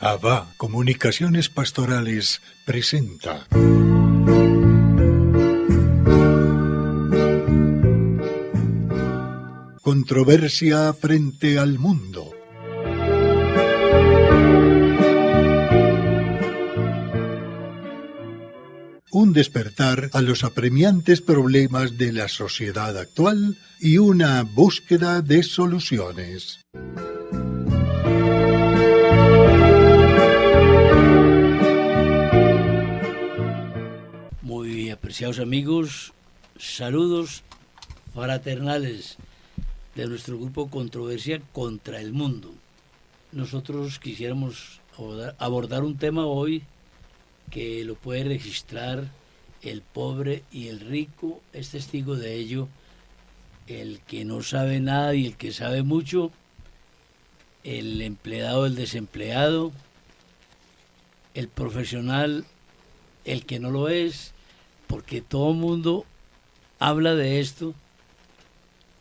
Abba Comunicaciones Pastorales presenta Controversia frente al mundo. Un despertar a los apremiantes problemas de la sociedad actual y una búsqueda de soluciones. Muy apreciados amigos, saludos fraternales de nuestro grupo Controversia contra el Mundo. Nosotros quisiéramos abordar un tema hoy que lo puede registrar el pobre y el rico, es testigo de ello el que no sabe nada y el que sabe mucho, el empleado, el desempleado, el profesional, el que no lo es, porque todo el mundo habla de esto,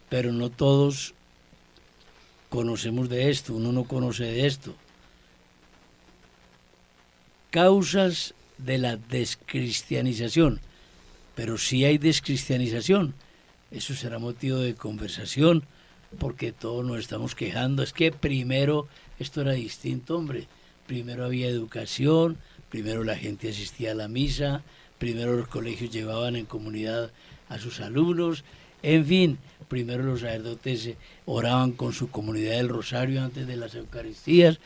pero no todos conocemos de esto, uno no conoce de esto. Causas de la descristianización, pero sí hay descristianización, eso será motivo de conversación, porque todos nos estamos quejando, es que primero esto era distinto, hombre, primero había educación, primero la gente asistía a la misa, primero los colegios llevaban en comunidad a sus alumnos, en fin, primero los sacerdotes oraban con su comunidad del rosario antes de las Eucaristías.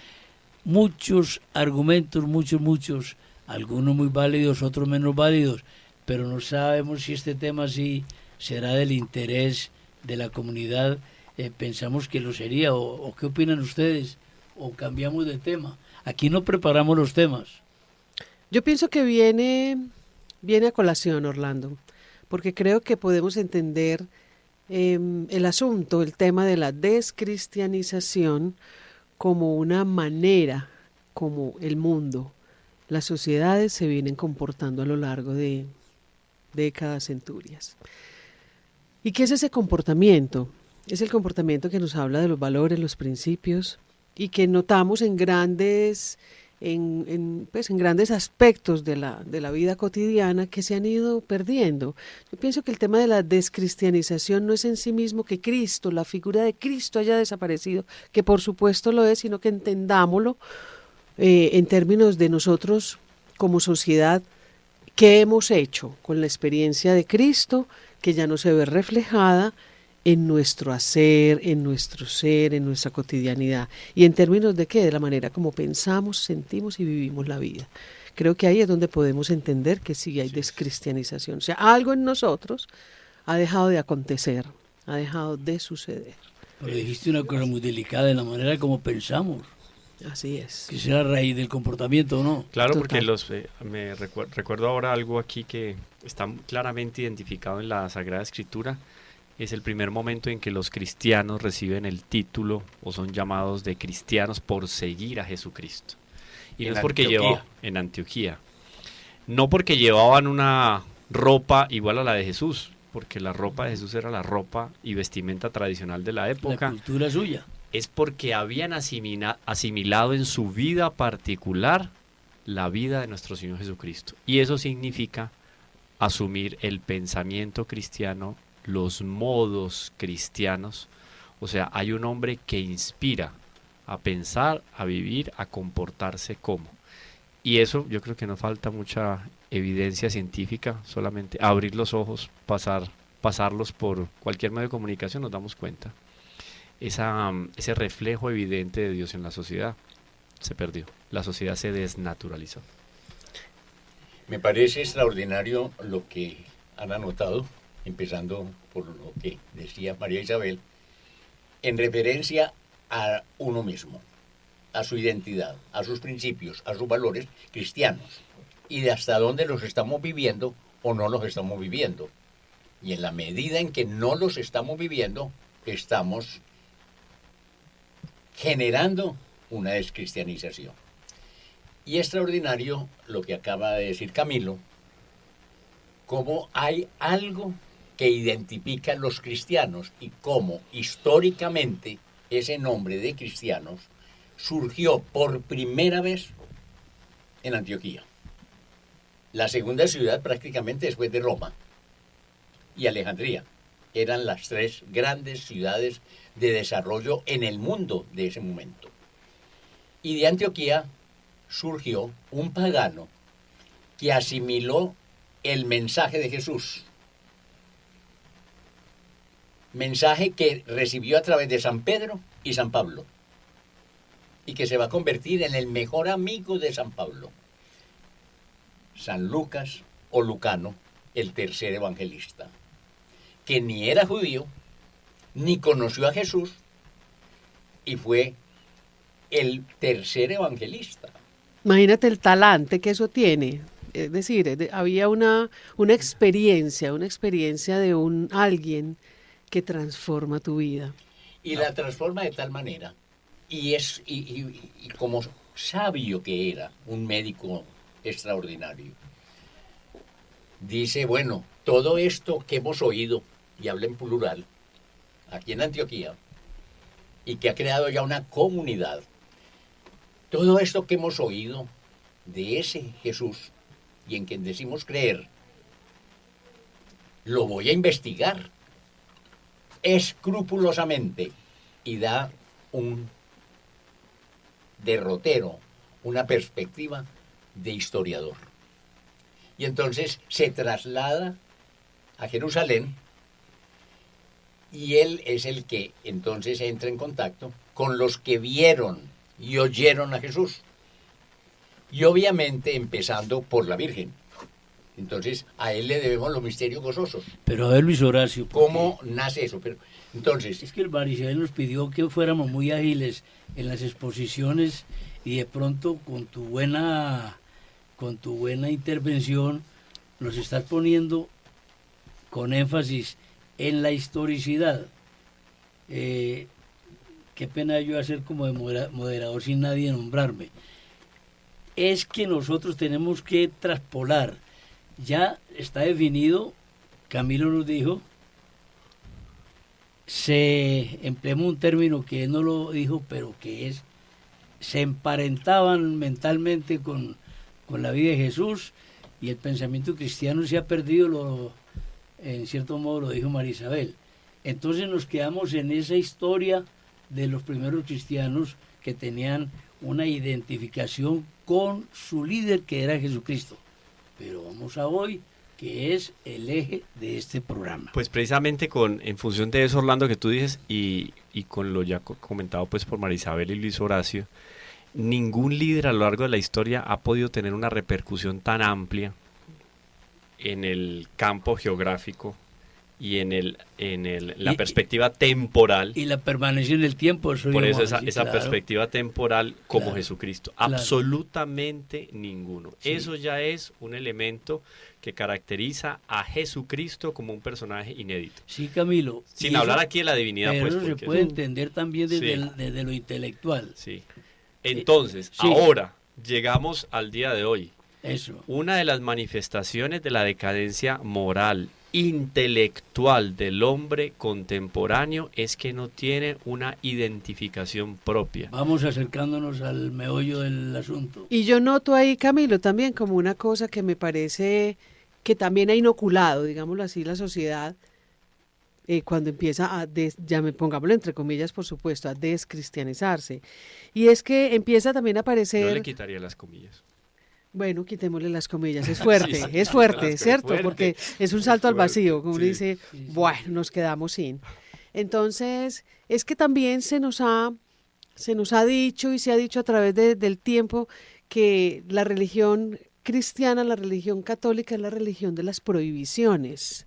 Muchos argumentos, muchos, algunos muy válidos, otros menos válidos, pero no sabemos si este tema sí será del interés de la comunidad. Pensamos que lo sería, o ¿qué opinan ustedes? ¿O cambiamos de tema? Aquí no preparamos los temas. Yo pienso que viene a colación, Orlando, porque creo que podemos entender el asunto, el tema de la descristianización como una manera como el mundo, las sociedades se vienen comportando a lo largo de décadas, centurias. ¿Y qué es ese comportamiento? Es el comportamiento que nos habla de los valores, los principios, y que notamos en grandes aspectos de la vida cotidiana que se han ido perdiendo. Yo pienso que el tema de la descristianización no es en sí mismo que Cristo, la figura de Cristo haya desaparecido, que por supuesto lo es, sino que entendámoslo en términos de nosotros como sociedad, qué hemos hecho con la experiencia de Cristo, que ya no se ve reflejada en nuestro hacer, en nuestro ser, en nuestra cotidianidad. ¿Y en términos de qué? De la manera como pensamos, sentimos y vivimos la vida. Creo que ahí es donde podemos entender que sí hay descristianización. O sea, algo en nosotros ha dejado de acontecer, ha dejado de suceder. Pero dijiste una cosa muy delicada, en la manera como pensamos. Así es. Que será a raíz del comportamiento o no. Claro, Total. porque recuerdo ahora algo aquí que está claramente identificado en la Sagrada Escritura. Es el primer momento en que los cristianos reciben el título o son llamados de cristianos por seguir a Jesucristo. Y no es porque llevaban en Antioquía. No porque llevaban una ropa igual a la de Jesús, porque la ropa de Jesús era la ropa y vestimenta tradicional de la época. La cultura suya. Es porque habían asimilado en su vida particular la vida de nuestro Señor Jesucristo. Y eso significa asumir el pensamiento cristiano, los modos cristianos. O sea, hay un hombre que inspira a pensar, a vivir, a comportarse como. Y eso yo creo que no falta mucha evidencia científica, solamente abrir los ojos, pasarlos por cualquier medio de comunicación, nos damos cuenta. Ese reflejo evidente de Dios en la sociedad se perdió. La sociedad se desnaturalizó. Me parece extraordinario lo que han anotado, empezando por lo que decía María Isabel, en referencia a uno mismo, a su identidad, a sus principios, a sus valores cristianos, y de hasta dónde los estamos viviendo o no los estamos viviendo. Y en la medida en que no los estamos viviendo, estamos generando una descristianización. Y extraordinario lo que acaba de decir Camilo, cómo hay algo que identifica a los cristianos y cómo históricamente ese nombre de cristianos surgió por primera vez en Antioquía. La segunda ciudad prácticamente después de Roma y Alejandría. Eran las tres grandes ciudades de desarrollo en el mundo de ese momento. Y de Antioquía surgió un pagano que asimiló el mensaje de Jesús. Mensaje que recibió a través de San Pedro y San Pablo. Y que se va a convertir en el mejor amigo de San Pablo. San Lucas o Lucano, el tercer evangelista, que ni era judío, ni conoció a Jesús, y fue el tercer evangelista. Imagínate el talante que eso tiene. Es decir, había una experiencia de alguien que transforma tu vida. Y la transforma de tal manera, y como sabio que era, un médico extraordinario, dice, bueno, todo esto que hemos oído, y habla en plural, aquí en Antioquía, y que ha creado ya una comunidad, todo esto que hemos oído de ese Jesús, y en quien decimos creer, lo voy a investigar escrupulosamente, y da un derrotero, una perspectiva de historiador. Y entonces se traslada a Jerusalén, y él es el que entonces entra en contacto con los que vieron y oyeron a Jesús. Y obviamente empezando por la Virgen. Entonces a él le debemos los misterios gozosos. Pero a ver, Luis Horacio, ¿Cómo nace eso? Pero entonces, es que el Marisabel nos pidió que fuéramos muy ágiles en las exposiciones, y de pronto con tu buena intervención nos estás poniendo con énfasis en la historicidad. Qué pena yo hacer como de moderador sin nadie nombrarme. Es que nosotros tenemos que traspolar. Ya está definido, Camilo nos dijo, se empleó un término que él no lo dijo, pero que es, se emparentaban mentalmente con la vida de Jesús, y el pensamiento cristiano se ha perdido, en cierto modo lo dijo María Isabel. Entonces nos quedamos en esa historia de los primeros cristianos que tenían una identificación con su líder, que era Jesucristo. Pero vamos a hoy, que es el eje de este programa. Pues precisamente en función de eso, Orlando, que tú dices, y con lo ya comentado pues por María Isabel y Luis Horacio, ningún líder a lo largo de la historia ha podido tener una repercusión tan amplia en el campo geográfico y la perspectiva temporal. Y la permanencia en el tiempo. Por eso esa claro, perspectiva temporal como claro, Jesucristo. Claro. Absolutamente ninguno. Sí. Eso ya es un elemento que caracteriza a Jesucristo como un personaje inédito. Sí, Camilo. Sin hablar aquí de la divinidad, pero pues. Eso se Porque puede entender también desde, Sí. desde lo intelectual. Sí. Entonces, Sí. ahora llegamos al día de hoy. Eso. Una de las manifestaciones de la decadencia moral, intelectual del hombre contemporáneo es que no tiene una identificación propia. Vamos acercándonos al meollo del asunto. Y yo noto ahí, Camilo, también como una cosa que me parece que también ha inoculado, digámoslo así, la sociedad, cuando empieza pongámoslo entre comillas, por supuesto, a descristianizarse. Y es que empieza también a aparecer... Yo le quitaría las comillas. Bueno, quitémosle las comillas, es fuerte, Sí, es fuerte, es ¿cierto? fuerte. Porque es un salto al vacío, como Sí. uno dice, Sí. bueno, nos quedamos sin. Entonces, es que también se nos ha dicho y se ha dicho a través del tiempo que la religión cristiana, la religión católica es la religión de las prohibiciones.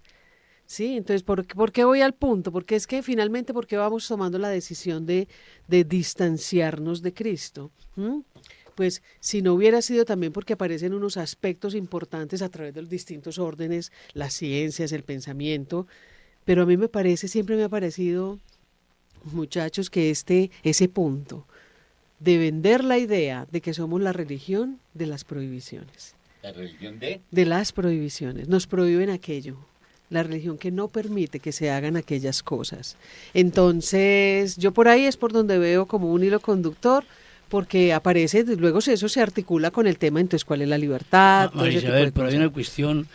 Sí, entonces, ¿por qué voy al punto? Porque es que finalmente, ¿por qué vamos tomando la decisión de distanciarnos de Cristo? Pues si no hubiera sido también porque aparecen unos aspectos importantes a través de los distintos órdenes, las ciencias, el pensamiento, pero a mí siempre me ha parecido, muchachos, que ese punto de vender la idea de que somos la religión de las prohibiciones. ¿la religión de? De las prohibiciones, nos prohíben aquello, la religión que no permite que se hagan aquellas cosas. Entonces, yo por ahí es por donde veo como un hilo conductor, porque aparece, luego eso se articula con el tema, entonces, ¿cuál es la libertad? Todo María ese tipo de Isabel, pero hay cosas. una cuestión,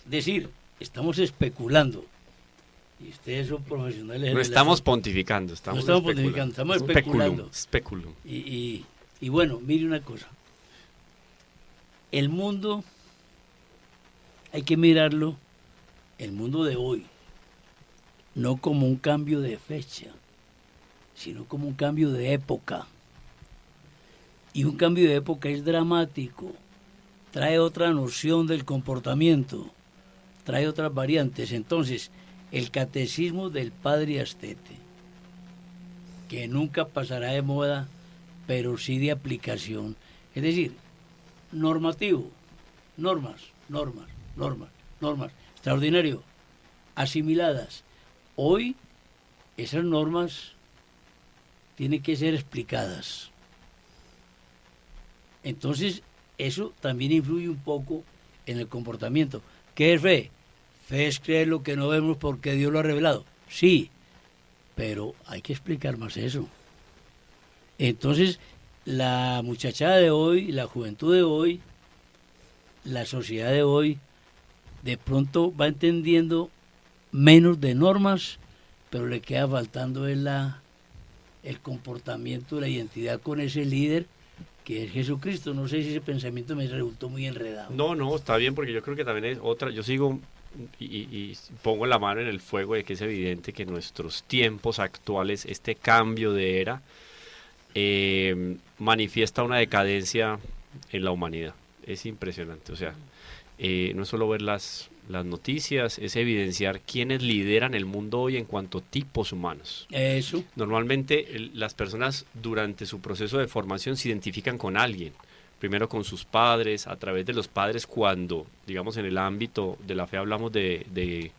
decir, estamos especulando, y ustedes son profesionales. No de estamos la- pontificando, No estamos estamos especulando. pontificando, estamos Speculum, especulando. speculum. Y bueno, mire una cosa. El mundo, hay que mirarlo, el mundo de hoy, no como un cambio de fecha, sino como un cambio de época. Y un cambio de época es dramático, trae otra noción del comportamiento, trae otras variantes. Entonces, el catecismo del padre Astete, que nunca pasará de moda, pero sí de aplicación, es decir, normativo, normas, extraordinario, asimiladas. Hoy esas normas tienen que ser explicadas. Entonces, eso también influye un poco en el comportamiento. ¿Qué es fe? Fe es creer lo que no vemos porque Dios lo ha revelado. Sí, pero hay que explicar más eso. Entonces, la muchachada de hoy, la juventud de hoy, la sociedad de hoy, de pronto va entendiendo menos de normas, pero le queda faltando el comportamiento, la identidad con ese líder que es Jesucristo. No sé si ese pensamiento me resultó muy enredado. No, está bien, porque yo creo que también es otra, yo sigo y pongo la mano en el fuego de que es evidente que en nuestros tiempos actuales este cambio de era manifiesta una decadencia en la humanidad. Es impresionante, o sea, no es solo ver las noticias, es evidenciar quiénes lideran el mundo hoy en cuanto a tipos humanos. Eso. Normalmente las personas durante su proceso de formación se identifican con alguien, primero con sus padres, a través de los padres cuando, digamos, en el ámbito de la fe hablamos de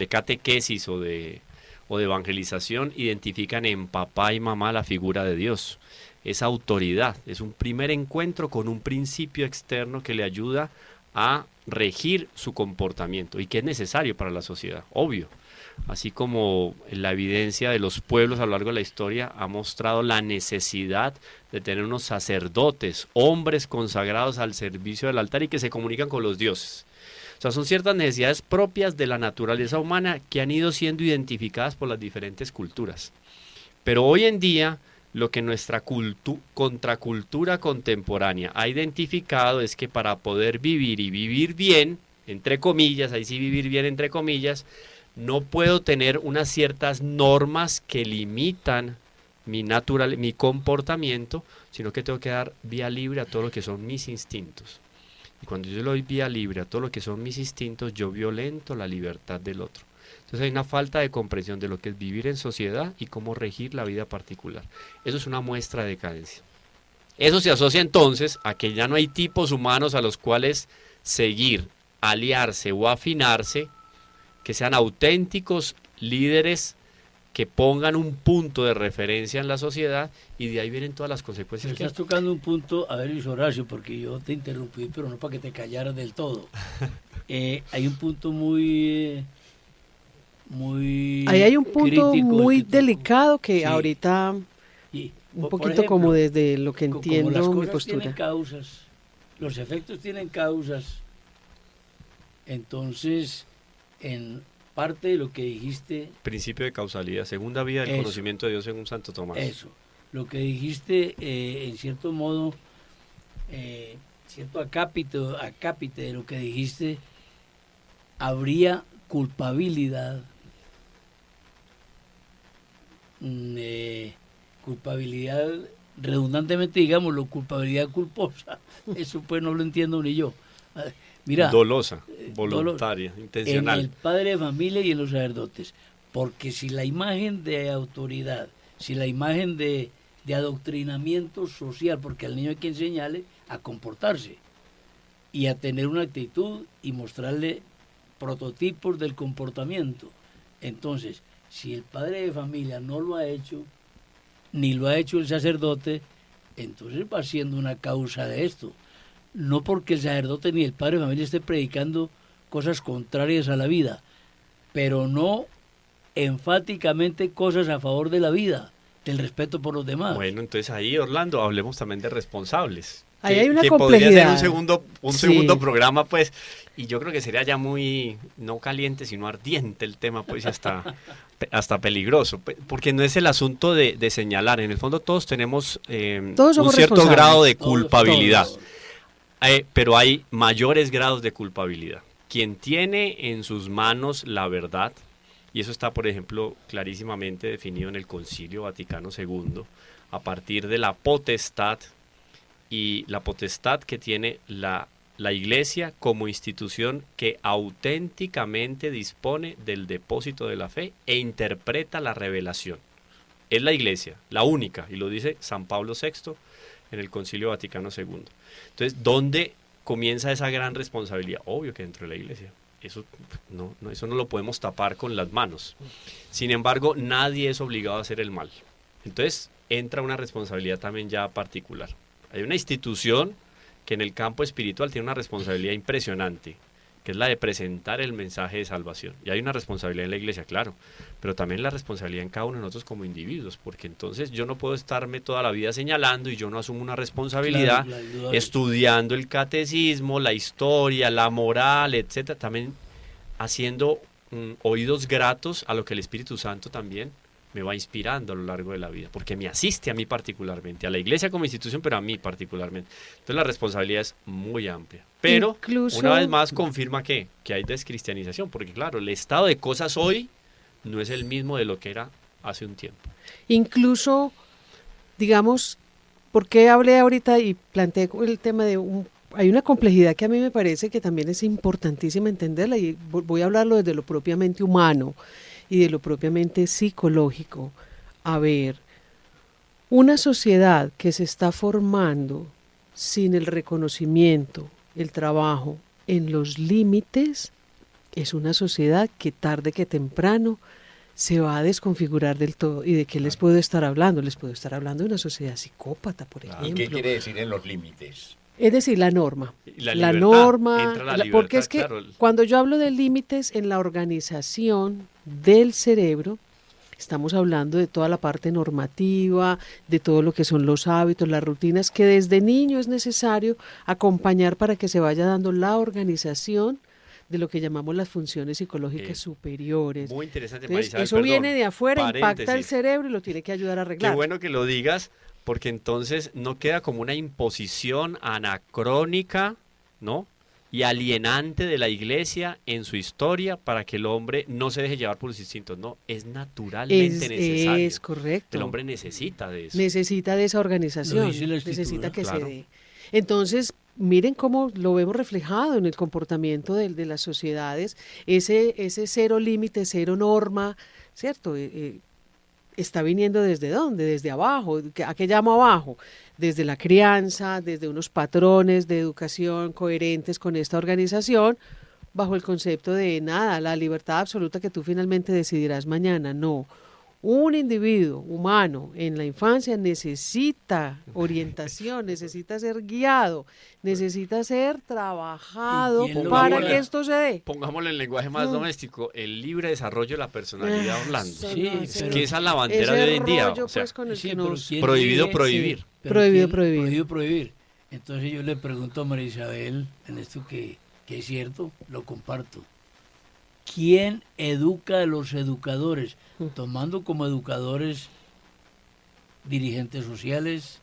catequesis o de evangelización, identifican en papá y mamá la figura de Dios. Esa autoridad, es un primer encuentro con un principio externo que le ayuda a regir su comportamiento y que es necesario para la sociedad, obvio. Así como la evidencia de los pueblos a lo largo de la historia ha mostrado la necesidad de tener unos sacerdotes, hombres consagrados al servicio del altar y que se comunican con los dioses. O sea, son ciertas necesidades propias de la naturaleza humana que han ido siendo identificadas por las diferentes culturas. Pero hoy en día, lo que nuestra contracultura contemporánea ha identificado es que para poder vivir y vivir bien, entre comillas, ahí sí vivir bien entre comillas, no puedo tener unas ciertas normas que limitan mi comportamiento, sino que tengo que dar vía libre a todo lo que son mis instintos. Y cuando yo le doy vía libre a todo lo que son mis instintos, yo violento la libertad del otro. Entonces hay una falta de comprensión de lo que es vivir en sociedad y cómo regir la vida particular. Eso es una muestra de decadencia. Eso se asocia entonces a que ya no hay tipos humanos a los cuales seguir, aliarse o afinarse, que sean auténticos líderes que pongan un punto de referencia en la sociedad, y de ahí vienen todas las consecuencias. Pero estás tocando un punto, a ver, Luis Horacio, porque yo te interrumpí, pero no para que te callaras del todo. Hay un punto muy Ahí hay un punto crítico muy que delicado que sí. ahorita Y, un por poquito ejemplo, como desde lo que como entiendo las mi cosas postura. tienen causas, los efectos tienen causas. Entonces, en parte de lo que dijiste, Principio de causalidad, segunda vía del Eso. conocimiento de Dios según Santo Tomás. eso, lo que dijiste, en cierto modo, cierto acápite de lo que dijiste, habría culpabilidad, culpabilidad, redundantemente digámoslo, culpabilidad culposa. Eso pues no lo entiendo ni yo. Mira, Dolosa, voluntaria, en intencional. el padre de familia y en los sacerdotes, porque si la imagen de autoridad, si la imagen de adoctrinamiento social, porque al niño hay que enseñarle a comportarse y a tener una actitud y mostrarle prototipos del comportamiento. Entonces, si el padre de familia no lo ha hecho, ni lo ha hecho el sacerdote, entonces va siendo una causa de esto. No porque el sacerdote ni el padre de familia esté predicando cosas contrarias a la vida, pero no enfáticamente cosas a favor de la vida, del respeto por los demás. Bueno, entonces ahí, Orlando, hablemos también de responsables. Ahí hay una que complejidad. podría ser un Sí. segundo programa, pues, y yo creo que sería ya muy, no caliente, sino ardiente el tema, pues, y hasta peligroso, porque no es el asunto de señalar, en el fondo todos tenemos Todos un somos cierto responsables. grado de Todos, culpabilidad, todos. Pero hay mayores grados de culpabilidad. Quien tiene en sus manos la verdad, y eso está, por ejemplo, clarísimamente definido en el Concilio Vaticano II, a partir de la potestad, y la potestad que tiene la Iglesia como institución que auténticamente dispone del depósito de la fe e interpreta la revelación. Es la Iglesia, la única, y lo dice San Pablo VI en el Concilio Vaticano II. Entonces, ¿dónde comienza esa gran responsabilidad? Obvio que dentro de la Iglesia. Eso no lo podemos tapar con las manos. Sin embargo, nadie es obligado a hacer el mal. Entonces, entra una responsabilidad también ya particular. Hay una institución que en el campo espiritual tiene una responsabilidad impresionante, que es la de presentar el mensaje de salvación. Y hay una responsabilidad en la Iglesia, claro, pero también la responsabilidad en cada uno de nosotros como individuos, porque entonces yo no puedo estarme toda la vida señalando y yo no asumo una responsabilidad, Claro, estudiando el catecismo, la historia, la moral, etcétera, también haciendo oídos gratos a lo que el Espíritu Santo también me va inspirando a lo largo de la vida, porque me asiste a mí particularmente, a la Iglesia como institución, pero a mí particularmente. Entonces la responsabilidad es muy amplia. Pero, Incluso, una vez más, confirma que hay descristianización, porque claro, el estado de cosas hoy no es el mismo de lo que era hace un tiempo. incluso, digamos, ¿por qué hablé ahorita y planteé el tema de hay una complejidad que a mí me parece que también es importantísima entenderla, y voy a hablarlo desde lo propiamente humano y de lo propiamente psicológico. A ver, una sociedad que se está formando sin el reconocimiento, el trabajo en los límites, es una sociedad que tarde que temprano se va a desconfigurar del todo. ¿Y de qué les puedo estar hablando? Les puedo estar hablando de una sociedad psicópata, por ¿Y ejemplo. qué quiere decir en los límites? Es decir, la norma. Y la La libertad, norma, entra la porque libertad, es que claro. cuando yo hablo de límites en la organización del cerebro, estamos hablando de toda la parte normativa, de todo lo que son los hábitos, las rutinas, que desde niño es necesario acompañar para que se vaya dando la organización de lo que llamamos las funciones psicológicas superiores. Muy interesante, Entonces, Marisabel, eso perdón, viene de afuera, impacta el paréntesis. cerebro y lo tiene que ayudar a arreglar. Qué bueno que lo digas, porque entonces no queda como una imposición anacrónica, ¿no? Y alienante de la Iglesia en su historia para que el hombre no se deje llevar por los instintos. No, es naturalmente necesario. Es correcto. El hombre necesita de eso. Necesita de esa organización, Lo dice la Escritura, necesita que claro. se dé. Entonces, miren cómo lo vemos reflejado en el comportamiento de las sociedades, ese cero límite, cero norma, ¿cierto? Está viniendo ¿desde dónde? Desde abajo. ¿A qué llamo abajo? Desde la crianza, desde unos patrones de educación coherentes con esta organización, bajo el concepto de nada, la libertad absoluta que tú finalmente decidirás mañana. No. Un individuo humano en la infancia necesita orientación, necesita ser guiado, necesita ser trabajado ¿Y quién lo para guía? que esto se dé. Pongámoslo en lenguaje más doméstico, el libre desarrollo de la personalidad, Orlando. Sí, Es pero- que esa es la bandera Ese de hoy en día. rollo, O sea, pues, con el Sí, que pero nos... ¿quién prohibido dice- prohibir. sí, pero Prohibido ¿quién- prohibir. Prohibido prohibir. Entonces yo le pregunto a María Isabel, en esto que es cierto, lo comparto. ¿Quién educa a los educadores? Tomando como educadores dirigentes sociales,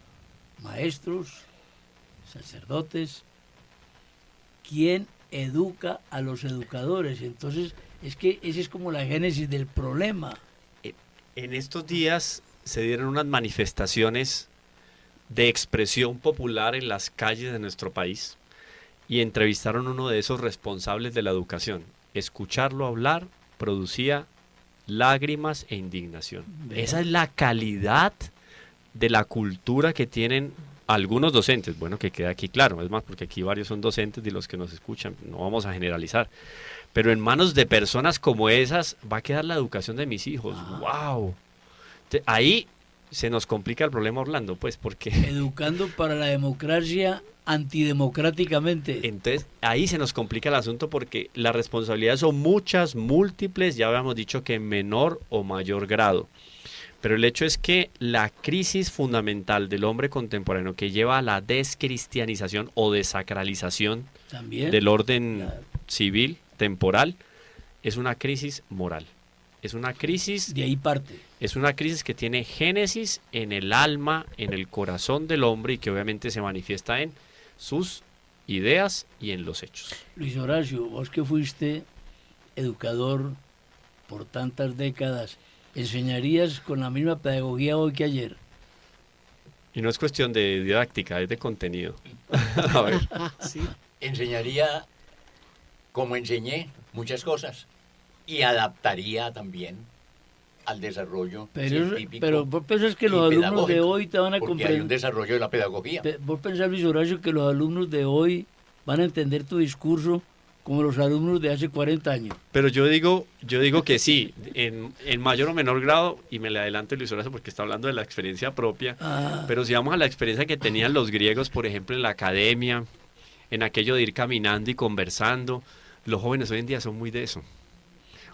maestros, sacerdotes. ¿Quién educa a los educadores? Entonces, es que esa es como la génesis del problema. En estos días se dieron unas manifestaciones de expresión popular en las calles de nuestro país y entrevistaron a uno de esos responsables de la educación. Escucharlo hablar producía lágrimas e indignación. Vea. Esa es la calidad de la cultura que tienen algunos docentes. Bueno, que queda aquí claro, es más, porque aquí varios son docentes de los que nos escuchan, no vamos a generalizar. Pero en manos de personas como esas va a quedar la educación de mis hijos. ¡Wow! Ahí se nos complica el problema, Orlando, pues, porque Educando para la democracia antidemocráticamente. entonces ahí se nos complica el asunto porque las responsabilidades son muchas, múltiples, ya habíamos dicho que en menor o mayor grado. Pero el hecho es que la crisis fundamental del hombre contemporáneo que lleva a la descristianización o desacralización También. del orden Claro. civil, temporal, es una crisis moral. Es una crisis De ahí parte. que tiene génesis en el alma, en el corazón del hombre y que obviamente se manifiesta en sus ideas y en los hechos. Luis Horacio, vos que fuiste educador por tantas décadas, ¿enseñarías con la misma pedagogía hoy que ayer? Y no es cuestión de didáctica, es de contenido. A ver. Sí. Enseñaría como enseñé muchas cosas y adaptaría también al desarrollo científico. Pero vos pensás que y los alumnos de pedagógico, hoy te van a porque hay un comprender. desarrollo de la pedagogía. Vos pensás, Luis Horacio, que los alumnos de hoy van a entender tu discurso como los alumnos de hace 40 años. Pero yo digo que sí, en mayor o menor grado, y me le adelanto Luis Horacio porque está hablando de la experiencia propia, pero si vamos a la experiencia que tenían los griegos, por ejemplo, en la academia, en aquello de ir caminando y conversando, los jóvenes hoy en día son muy de eso.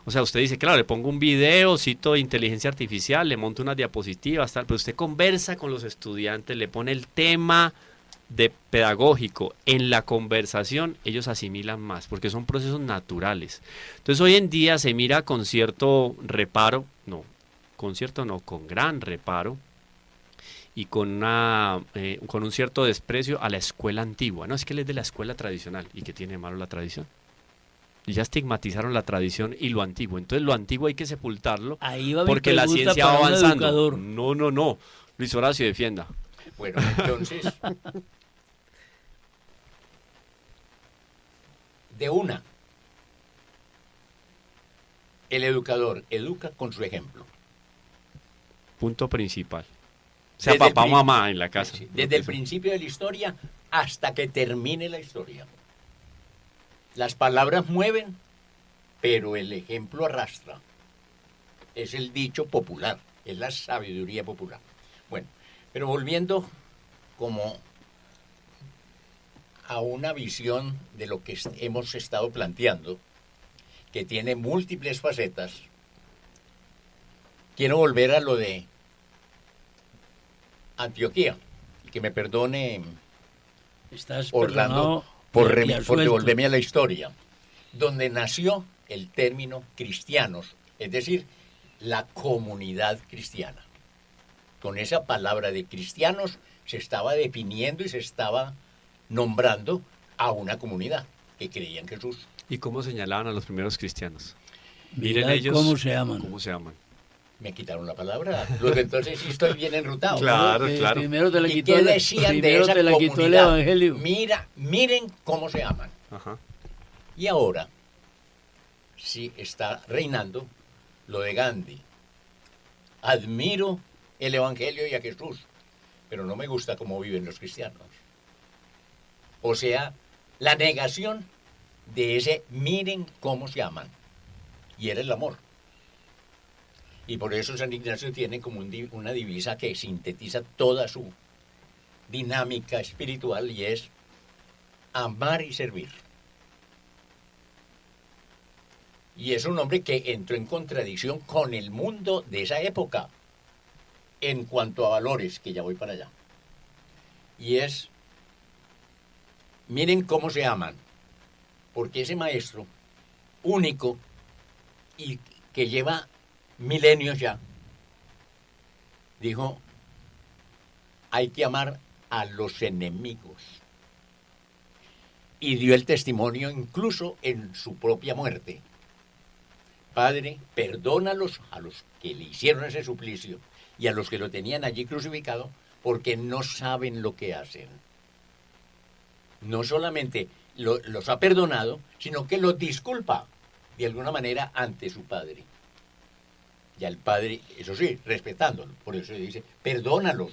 O sea, usted dice, claro, le pongo un video, cito inteligencia artificial, le monto unas diapositivas, tal, pero usted conversa con los estudiantes, le pone el tema de pedagógico en la conversación, ellos asimilan más, porque son procesos naturales. Entonces hoy en día se mira con cierto reparo, con gran reparo, y con un cierto desprecio a la escuela antigua. No, es que él es de la escuela tradicional, ¿y qué tiene de malo la tradición? Y ya estigmatizaron la tradición y lo antiguo. Entonces lo antiguo hay que sepultarlo Ahí va mi porque la pregunta ciencia va para un avanzando. educador. No. Luis Horacio, defienda. Bueno, entonces, de una, el educador educa con su ejemplo. Punto principal. O sea, Desde el papá o prin- mamá en la casa. Sí, Lo desde que el sea. principio de la historia hasta que termine la historia. Las palabras mueven, pero el ejemplo arrastra. Es el dicho popular, es la sabiduría popular. Bueno, pero volviendo como a una visión de lo que hemos estado planteando, que tiene múltiples facetas, quiero volver a lo de Antioquía, y que me perdone Estás Orlando perdonado por y absuelto. devolverme a la historia, donde nació el término cristianos, es decir, la comunidad cristiana. Con esa palabra de cristianos se estaba definiendo y se estaba nombrando a una comunidad que creía en Jesús. ¿Y cómo señalaban a los primeros cristianos? Mirad cómo se aman. ¿Cómo se aman? Me quitaron la palabra, luego entonces sí estoy bien enrutado. Claro, Que claro. Primero te la ¿Y quitó, qué decían de primero esa te la quitó el comunidad? Evangelio. Miren cómo se aman. Ajá. Y ahora sí está reinando lo de Gandhi. Admiro el Evangelio y a Jesús, pero no me gusta cómo viven los cristianos. O sea, la negación de ese miren cómo se aman. Y era el amor. Y por eso San Ignacio tiene como una divisa que sintetiza toda su dinámica espiritual y es amar y servir. Y es un hombre que entró en contradicción con el mundo de esa época en cuanto a valores, que ya voy para allá. Y es, miren cómo se aman, porque ese maestro único y que lleva milenios ya, dijo, hay que amar a los enemigos. Y dio el testimonio incluso en su propia muerte. Padre, perdónalos a los que le hicieron ese suplicio y a los que lo tenían allí crucificado, porque no saben lo que hacen. No solamente los ha perdonado, sino que los disculpa de alguna manera ante su Padre. Y al Padre, eso sí, respetándolo. Por eso dice, perdónalos.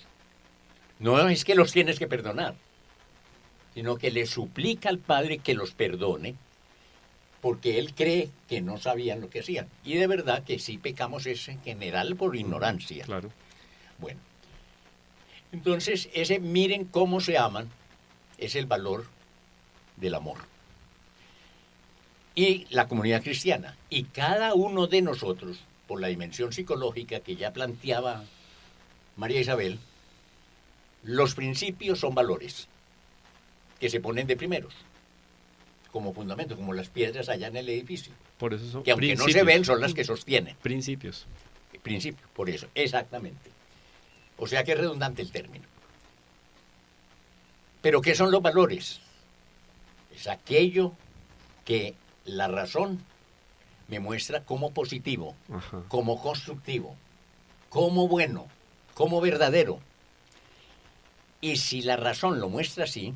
No es que los tienes que perdonar, sino que le suplica al Padre que los perdone, porque él cree que no sabían lo que hacían. Y de verdad que sí pecamos es en general por ignorancia. Claro. Bueno, entonces ese miren cómo se aman es el valor del amor. Y la comunidad cristiana. Y cada uno de nosotros por la dimensión psicológica que ya planteaba María Isabel, los principios son valores que se ponen de primeros, como fundamento, como las piedras allá en el edificio, Por eso son que aunque no se principios. ven son las que sostienen. Principios. Principio, por eso, exactamente. O sea que es redundante el término. Pero ¿qué son los valores? Es aquello que la razón me muestra como positivo, Ajá. como constructivo, como bueno, como verdadero. Y si la razón lo muestra así,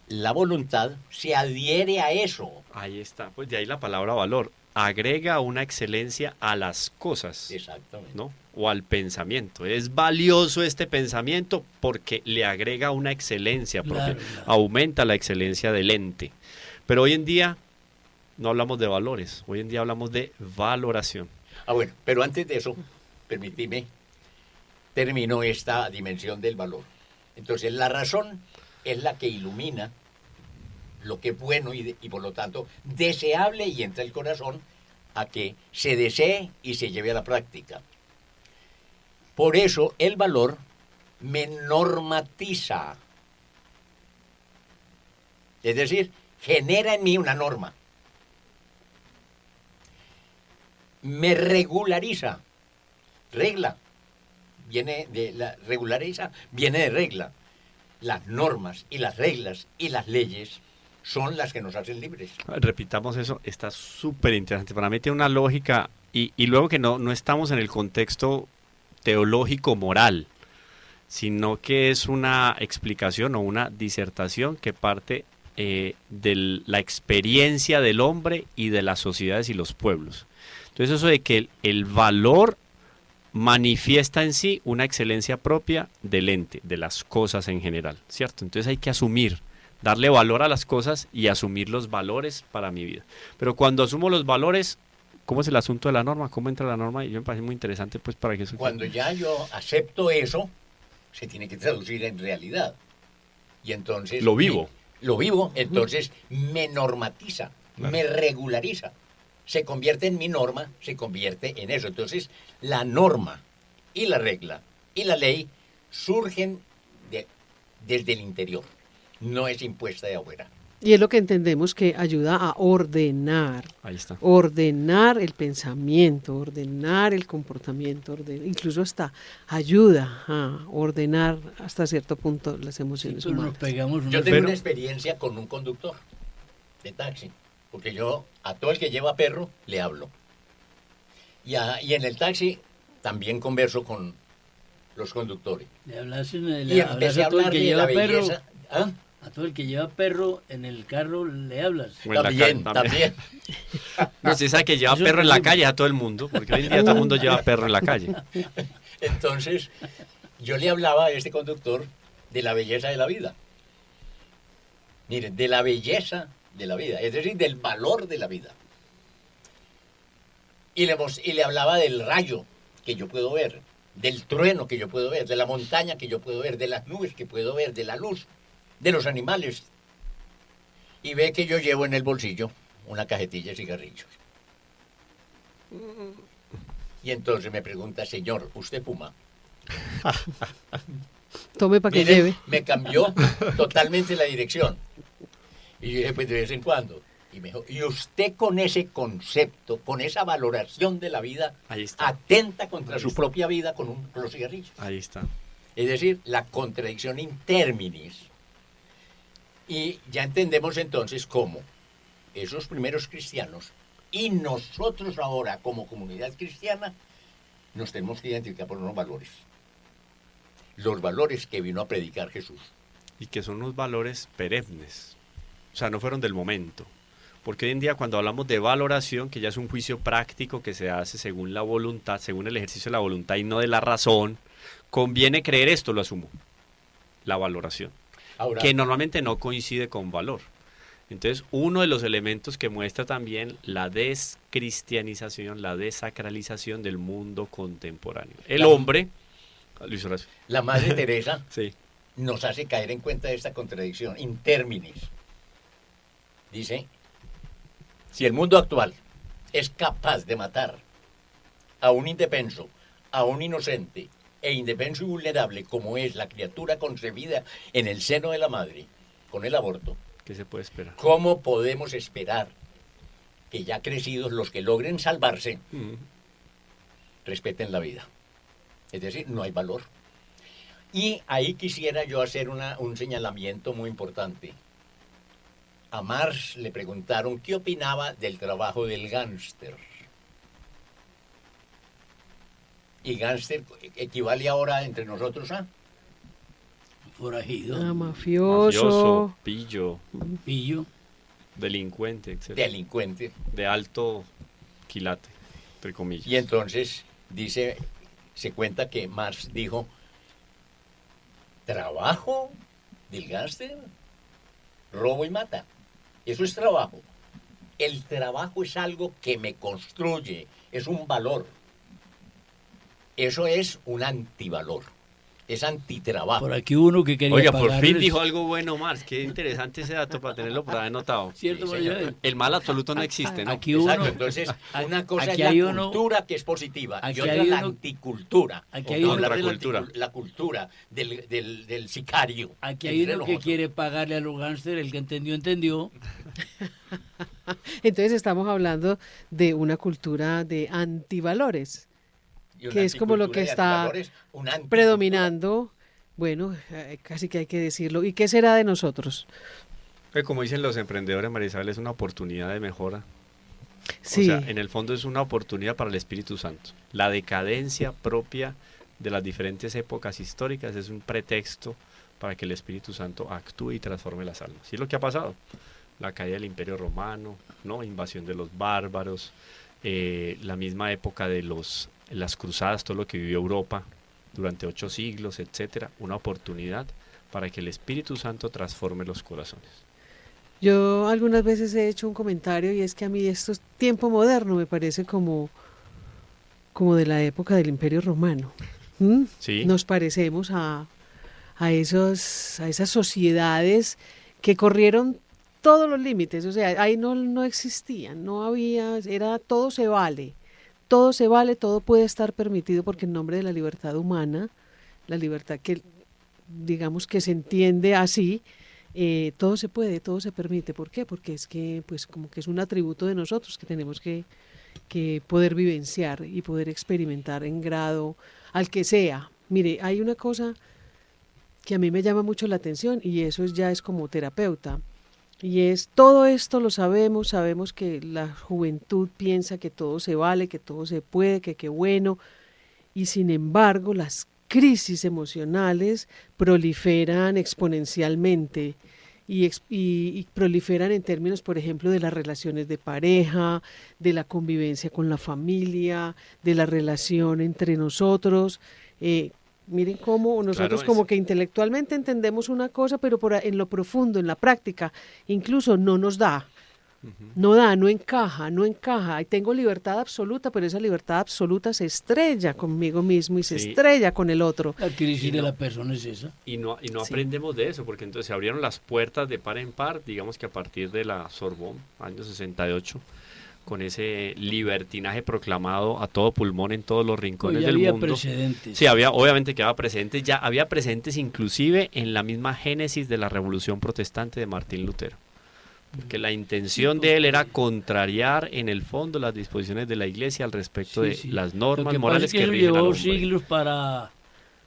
la voluntad se adhiere a eso. Ahí está, pues de ahí la palabra valor. Agrega una excelencia a las cosas, Exactamente. ¿no? O al pensamiento. Es valioso este pensamiento porque le agrega una excelencia propia, Claro, claro. aumenta la excelencia del ente. Pero hoy en día no hablamos de valores, hoy en día hablamos de valoración. Ah, bueno, pero antes de eso, permíteme, termino esta dimensión del valor. Entonces, la razón es la que ilumina lo que es bueno y por lo tanto deseable y entra el corazón a que se desee y se lleve a la práctica. Por eso el valor me normatiza. Es decir, genera en mí una norma. Me regulariza. Regla. Viene de la regulariza, viene de regla. Las normas y las reglas y las leyes son las que nos hacen libres. Repitamos eso, está súper interesante. Para mí tiene una lógica y luego que no estamos en el contexto teológico moral, sino que es una explicación o una disertación que parte de la experiencia del hombre y de las sociedades y los pueblos. Entonces eso de que el valor manifiesta en sí una excelencia propia del ente, de las cosas en general, ¿cierto? Entonces hay que asumir, darle valor a las cosas y asumir los valores para mi vida. Pero cuando asumo los valores, ¿cómo es el asunto de la norma? ¿Cómo entra la norma? Y me parece muy interesante pues para que eso... Cuando ya yo acepto eso, se tiene que traducir en realidad. Y entonces... Lo vivo. Lo vivo, entonces me normatiza, Claro. me regulariza. Se convierte en mi norma, se convierte en eso. Entonces, la norma y la regla y la ley surgen desde el interior. No es impuesta de afuera. Y es lo que entendemos que ayuda a ordenar. Ahí está. Ordenar el pensamiento, ordenar el comportamiento, incluso hasta ayuda a ordenar hasta cierto punto las emociones Pero nos humanas. pegamos Yo una- tengo Pero- una experiencia con un conductor de taxi, porque yo a todo el que lleva perro le hablo. Y en el taxi también converso con los conductores. Le hablas, Y le hablas empecé a a todo el hablar que de lleva la perro. belleza. ¿Ah? A todo el que lleva perro en el carro le hablas. O en la También, calle, también. No, si sabe que lleva Eso perro en la es- calle a todo el mundo, porque hoy en día todo el mundo lleva perro en la calle. Entonces, yo le hablaba a este conductor de la belleza de la vida. Miren, de la belleza de la vida, es decir, del valor de la vida. Y le hablaba del rayo que yo puedo ver, del trueno que yo puedo ver, de la montaña que yo puedo ver, de las nubes que puedo ver, de la luz, de los animales. Y ve que yo llevo en el bolsillo una cajetilla de cigarrillos. Y entonces me pregunta, señor, ¿usted fuma? Tome para que Mire, lleve. me cambió totalmente la dirección. Y yo dije, pues de vez en cuando. Y me dijo, y usted con ese concepto, con esa valoración de la vida, Ahí está. atenta contra Ahí su está. propia vida con los cigarrillos. Ahí está. Es decir, la contradicción in terminis. Y ya entendemos entonces cómo esos primeros cristianos y nosotros ahora como comunidad cristiana nos tenemos que identificar por unos valores. Los valores que vino a predicar Jesús. Y que son unos valores perennes. O sea, no fueron del momento. Porque hoy en día cuando hablamos de valoración, que ya es un juicio práctico que se hace según la voluntad, según el ejercicio de la voluntad y no de la razón, conviene creer esto, lo asumo, la valoración, Ahora, que normalmente no coincide con valor. Entonces, uno de los elementos que muestra también la descristianización, la desacralización del mundo contemporáneo. El Claro. hombre, Luis Horacio, la Madre Teresa sí, nos hace caer en cuenta de esta contradicción, in terminis. Dice, si el mundo actual es capaz de matar a un indefenso, a un inocente e indefenso y vulnerable como es la criatura concebida en el seno de la madre con el aborto, ¿Qué se puede esperar? ¿cómo podemos esperar que ya crecidos los que logren salvarse respeten la vida? Es decir, no hay valor. Y ahí quisiera yo hacer un señalamiento muy importante. A Marx le preguntaron qué opinaba del trabajo del gángster. Y gángster equivale ahora entre nosotros a Forajido, Mafioso. pillo, pillo. delincuente, etc. delincuente. De alto quilate, entre comillas. Y entonces se cuenta que Marx dijo, ¿trabajo del gángster? Robo y mata. Eso es trabajo. El trabajo es algo que me construye, es un valor. Eso es un antivalor, es antitrabajo. Por aquí uno que quería Oiga, por fin pagarles- dijo algo bueno, Marx. Qué interesante ese dato para tenerlo por ahí anotado. ¿Cierto, Sí, María señor. Isabel? El mal absoluto no existe, ¿no? Aquí Exacto, uno, entonces una cosa aquí es hay la uno- cultura que es positiva y aquí otra hay la uno- anticultura. aquí O hay uno- hablar de Contracultura. la cultura del sicario. aquí el hay uno que relojoso. quiere pagarle a los gángsters, el que entendió. Entonces estamos hablando de una cultura de antivalores, Y una que es como lo que anticultura y está antivalores, una anticultura. predominando. Bueno, casi que hay que decirlo. ¿Y qué será de nosotros? Como dicen los emprendedores, María Isabel, es una oportunidad de mejora. Sí, O sea, en el fondo es una oportunidad para el Espíritu Santo. La decadencia propia de las diferentes épocas históricas es un pretexto para que el Espíritu Santo actúe y transforme las almas. Y es lo que ha pasado. La caída del Imperio Romano, ¿no? Invasión de los bárbaros, la misma época de las cruzadas, todo lo que vivió Europa durante 8 siglos, etcétera. Una oportunidad para que el Espíritu Santo transforme los corazones. yo algunas veces he hecho un comentario y es que a mí esto es tiempo moderno, me parece como de la época del Imperio Romano. ¿Mm? Sí. Nos parecemos a esas sociedades que corrieron todos los límites, o sea, ahí no existían, no había, era todo se vale, todo puede estar permitido porque en nombre de la libertad humana, la libertad que digamos que se entiende así, todo se puede, todo se permite. ¿Por qué? Porque es que pues como que es un atributo de nosotros que tenemos que poder vivenciar y poder experimentar en grado al que sea. Mire, hay una cosa que a mí me llama mucho la atención y eso ya es como terapeuta. Y es, todo esto lo sabemos que la juventud piensa que todo se vale, que todo se puede, que qué bueno, y sin embargo las crisis emocionales proliferan exponencialmente y proliferan en términos, por ejemplo, de las relaciones de pareja, de la convivencia con la familia, de la relación entre nosotros. Miren cómo nosotros Claro, como que intelectualmente entendemos una cosa, pero en lo profundo, en la práctica, incluso no nos da. No encaja. Ahí tengo libertad absoluta, pero esa libertad absoluta se estrella conmigo mismo y se Sí. estrella con el otro. La crisis Y de no- la persona es esa. Y no Sí. aprendemos de eso, porque entonces se abrieron las puertas de par en par, digamos que a partir de la Sorbonne, año 68, con ese libertinaje proclamado a todo pulmón en todos los rincones Ya del había mundo. precedentes. Sí, obviamente que había presentes, ya había presentes inclusive en la misma génesis de la Revolución Protestante de Martín Lutero. Porque la intención de él era contrariar en el fondo las disposiciones de la Iglesia al respecto Sí, de sí. las Lo normas que pasa morales es que que eso rigen al llevó hombre. siglos para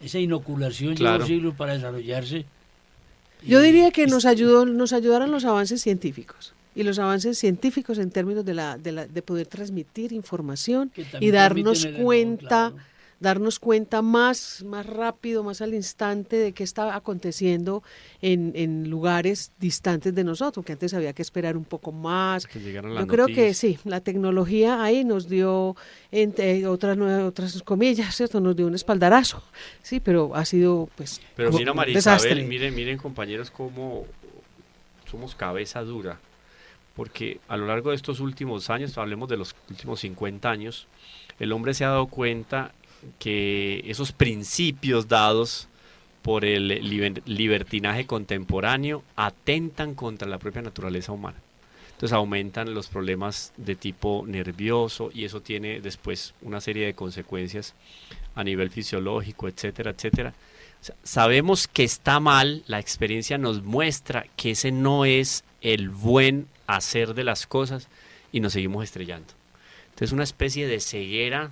esa inoculación, Claro. llevó siglos para desarrollarse. Yo Y- diría que nos ayudaron los avances científicos. Y los avances científicos en términos de poder transmitir información que y también darnos permiten el error, cuenta, claro. más rápido, más al instante de qué está aconteciendo en lugares distantes de nosotros, que antes había que esperar un poco más. Que llegaron las Yo creo que noticias. sí, la tecnología ahí nos dio, entre otras comillas, ¿cierto? Nos dio un espaldarazo, sí, pero ha sido pues Pero mira, un María desastre. Isabel, miren compañeros cómo somos cabeza dura, porque a lo largo de estos últimos años, hablemos de los últimos 50 años, el hombre se ha dado cuenta que esos principios dados por el libertinaje contemporáneo atentan contra la propia naturaleza humana. Entonces aumentan los problemas de tipo nervioso y eso tiene después una serie de consecuencias a nivel fisiológico, etcétera, etcétera. O sea, sabemos que está mal, la experiencia nos muestra que ese no es el buen hacer de las cosas y nos seguimos estrellando. Entonces una especie de ceguera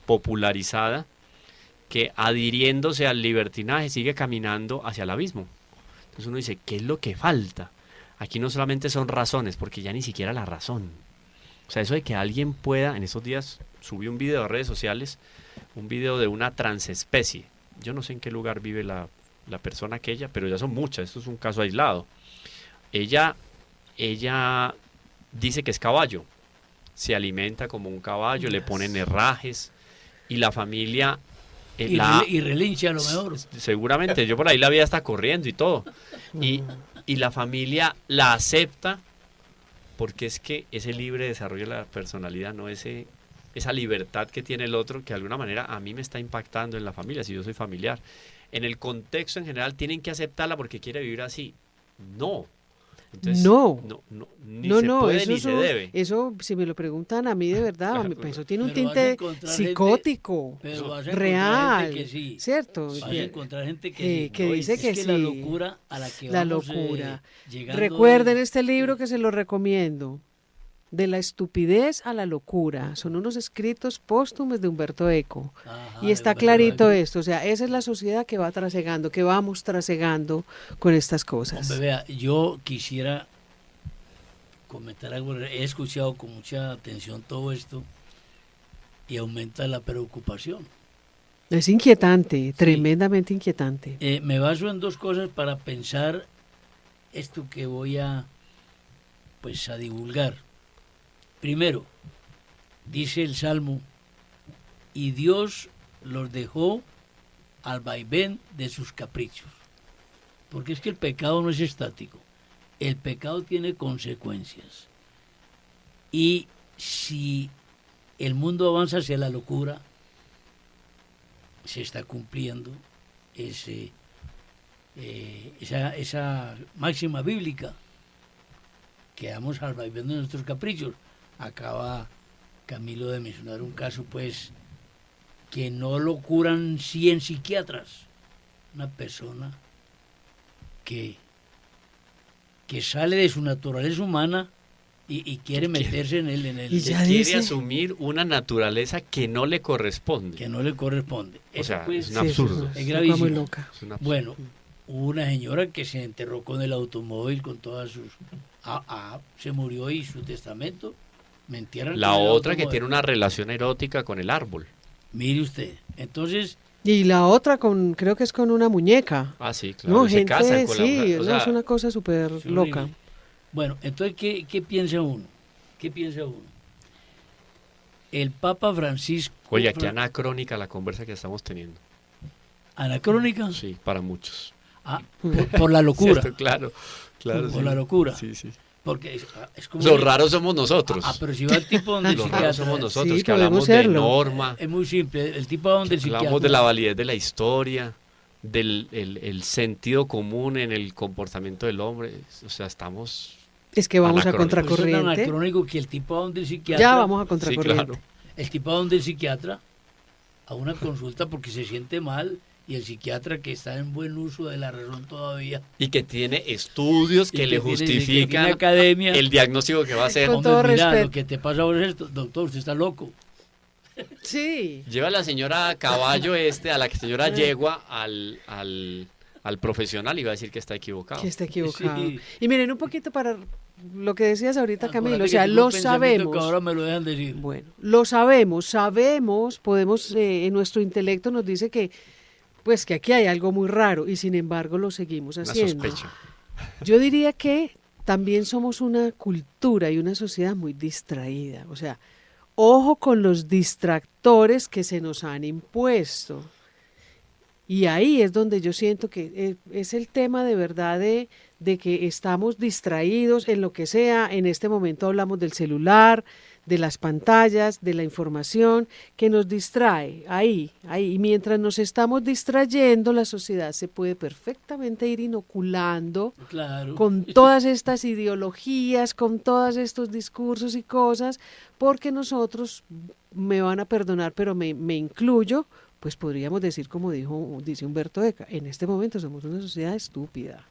popularizada que adhiriéndose al libertinaje sigue caminando hacia el abismo. Entonces uno dice, ¿qué es lo que falta? Aquí no solamente son razones, porque ya ni siquiera la razón. O sea, eso de que alguien pueda, en esos días subí un video a redes sociales, un video de una transespecie. Yo no sé en qué lugar vive la persona aquella, pero ya son muchas, esto es un caso aislado. Ella dice que es caballo, se alimenta como un caballo, le ponen herrajes y la familia... y relincha a lo mejor. Seguramente, yo por ahí la vi hasta corriendo y todo. Y la familia la acepta porque es que ese libre desarrollo de la personalidad, no esa libertad que tiene el otro, que de alguna manera a mí me está impactando en la familia, si yo soy familiar. En el contexto en general tienen que aceptarla porque quiere vivir así. No. Entonces, ni se puede ni se debe. Eso, si me lo preguntan a mí de verdad, eso tiene un Pero tinte psicótico, pero vas a encontrar real, gente que sí. ¿cierto? Vas a encontrar gente que, que dice que sí. La locura a la que la vamos locura. Llegando. Recuerden este libro que se lo recomiendo, De la estupidez a la locura. Son unos escritos póstumos de Humberto Eco. Ajá, Y está Humberto clarito Eco. esto, o sea, esa es la sociedad que va trasegando, que vamos trasegando con estas cosas. Hombre, vea, yo quisiera comentar algo. He escuchado con mucha atención todo esto y aumenta la preocupación. Es inquietante, tremendamente inquietante. Me baso en dos cosas para pensar esto que voy a divulgar. Primero, dice el Salmo, y Dios los dejó al vaivén de sus caprichos. Porque es que el pecado no es estático. El pecado tiene consecuencias. Y si el mundo avanza hacia la locura, se está cumpliendo esa máxima bíblica, que damos al vaivén de nuestros caprichos. Acaba Camilo de mencionar un caso, pues, que no lo curan 100 psiquiatras. Una persona que sale de su naturaleza humana y quiere meterse en él. Y ya quiere dice, asumir una naturaleza que no le corresponde. Que no le corresponde. O Eso, sea, pues, es un absurdo. es gravísimo. Muy loca. Es un absurdo. Bueno, hubo una señora que se enterró con el automóvil con todas sus... se murió y su testamento me entierran La con el otra que automóvil. tiene una relación erótica con el árbol. Mire usted, entonces... Y la otra creo que es con una muñeca. Ah, sí, claro. No, se gente, casan con la sí, mujer. O no, sea, es una cosa súper es loca. horrible. Bueno, entonces, ¿qué piensa uno? ¿Qué piensa uno? El Papa Francisco... oye, qué anacrónica la conversa que estamos teniendo. ¿Anacrónica? Sí, para muchos. Por la locura. ¿Cierto? Claro. Por sí. la locura. Sí, sí. Porque es como... Los raros somos nosotros. pero si va el tipo donde el Los psiquiatra... raros somos nosotros, Sí, que hablamos podemos de serlo. norma, Es muy simple, el tipo donde el psiquiatra... hablamos de la validez de la historia, del el sentido común en el comportamiento del hombre. O sea, estamos... Es que vamos a Anacrónico. Pues es tan contracorriente. anacrónico que el tipo donde el psiquiatra... Ya vamos a Sí, contracorriente. claro. El tipo donde el psiquiatra a una consulta porque se siente mal y el psiquiatra que está en buen uso de la razón todavía... Y que tiene estudios que y le tiene justifican academia... el diagnóstico que va a hacer. Con Hombre, todo mira, respeto. lo que te pasa ahora es esto, doctor, usted está loco. Sí. Lleva a la señora a caballo a la señora yegua al profesional y va a decir que está equivocado. Que está equivocado. Sí. Y miren, un poquito para lo que decías ahorita, Camilo, Acuérdate o sea, que tengo lo un pensamiento que sabemos. ahora me lo dejan decir. Bueno, lo sabemos, podemos, en nuestro intelecto nos dice que, pues que aquí hay algo muy raro y sin embargo lo seguimos Una haciendo. sospecha. Yo diría que también somos una cultura y una sociedad muy distraída, o sea, ojo con los distractores que se nos han impuesto. Y ahí es donde yo siento que es el tema de verdad de que estamos distraídos en lo que sea. En este momento hablamos del celular, de las pantallas, de la información, que nos distrae ahí. Y mientras nos estamos distrayendo, la sociedad se puede perfectamente ir inoculando Claro. con todas estas ideologías, con todos estos discursos y cosas, porque nosotros, me van a perdonar, pero me incluyo, pues podríamos decir, como dice Humberto Eco, en este momento somos una sociedad estúpida.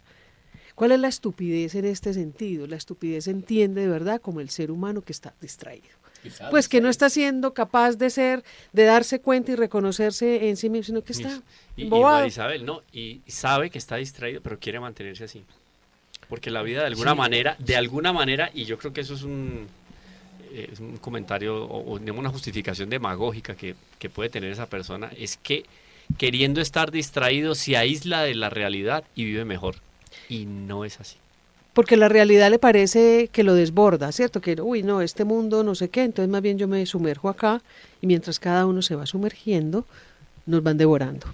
¿Cuál es la estupidez en este sentido? La estupidez se entiende de verdad como el ser humano que está distraído. Quizás, Pues que no está siendo capaz de darse cuenta y reconocerse en sí mismo, sino que está Y embobado. María Isabel, ¿no? Y sabe que está distraído, pero quiere mantenerse así. Porque la vida de alguna manera, y yo creo que eso es un comentario o digamos, una justificación demagógica que puede tener esa persona, es que queriendo estar distraído se aísla de la realidad y vive mejor. Y no es así. Porque la realidad le parece que lo desborda, ¿cierto? Que, uy, no, este mundo no sé qué, entonces más bien yo me sumerjo acá y mientras cada uno se va sumergiendo, nos van devorando.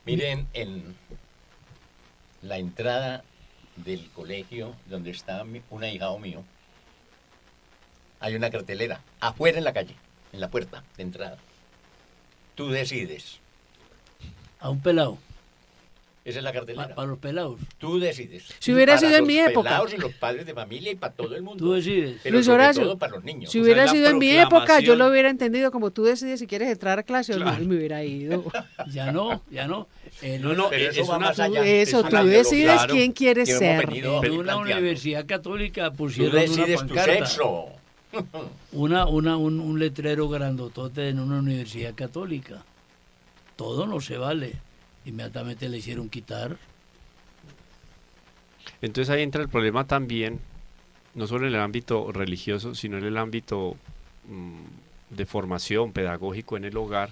Miren, en la entrada del colegio donde está un ahijado mío, hay una cartelera, afuera en la calle, en la puerta de entrada. Tú decides. A un pelado. Esa es la cartelera. Para los pelados. Tú decides. Si hubiera Para sido en los mi época. pelados y los padres de familia y para todo el mundo. Tú decides. Pero Luis sobre Horacio, todo para los niños. Si O sea, hubiera la sido en mi época, yo proclamación. lo hubiera entendido como tú decides si quieres entrar a clase o no, Claro. y me hubiera ido. Ya no. No, Pero es eso va una- más allá. Eso, Es tú una decides ideología. Claro. quién quieres que hemos ser. venido En una planteando. universidad católica Tú pusieron una decides tu pancarta. sexo. Un letrero grandotote en una universidad católica. Todo no se vale. Inmediatamente le hicieron quitar. Entonces ahí entra el problema también, no solo en el ámbito religioso, sino en el ámbito de formación pedagógico en el hogar,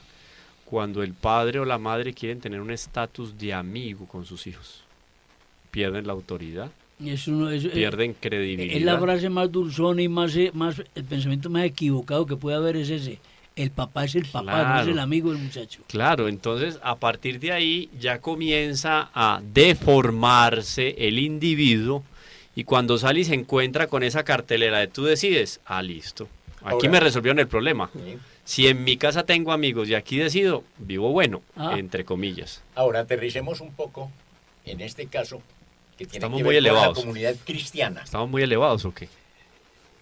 cuando el padre o la madre quieren tener un estatus de amigo con sus hijos. Pierden la autoridad, pierden Es la credibilidad. frase más dulzona y más el pensamiento más equivocado que puede haber es ese. El papá es el papá, no es Claro. el amigo del muchacho. Claro, entonces a partir de ahí ya comienza a deformarse el individuo y cuando sale y se encuentra con esa cartelera de tú decides, listo, aquí Ahora- me resolvieron el problema. Sí. Si en mi casa tengo amigos y aquí decido, vivo bueno, Ah. entre comillas. Ahora aterricemos un poco en este caso que tiene Estamos que muy ver con elevados. la comunidad cristiana. ¿Estamos muy elevados o qué?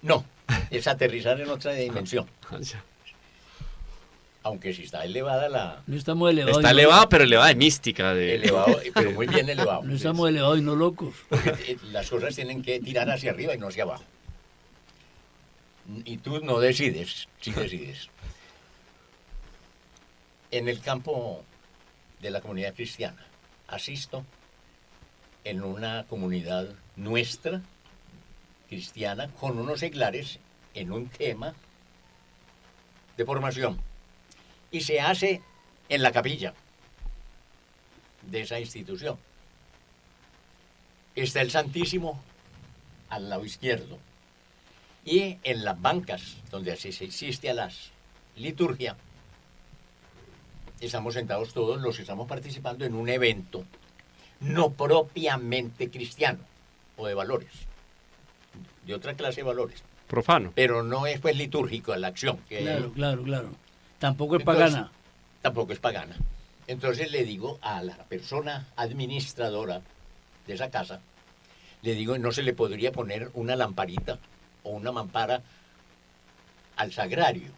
No, es aterrizar en otra dimensión. Ya. Aunque si está elevada la... No estamos elevados. Está y no- elevado, pero elevada de mística. Elevado, pero muy bien elevado. No estamos elevados y no locos. Porque las cosas tienen que tirar hacia arriba y no hacia abajo. Y tú no decides, sí decides. En el campo de la comunidad cristiana, asisto en una comunidad nuestra, cristiana, con unos seglares en un tema de formación. Y se hace en la capilla de esa institución. Está el Santísimo al lado izquierdo. Y en las bancas donde así se asiste a las liturgia, estamos sentados todos los que estamos participando en un evento no propiamente cristiano o de valores, de otra clase de valores, Profano. pero no es pues litúrgico la acción, que Claro. Tampoco es Entonces, pagana. tampoco es pagana. Entonces le digo a la persona administradora de esa casa, le digo, no se le podría poner una lamparita o una mampara al sagrario.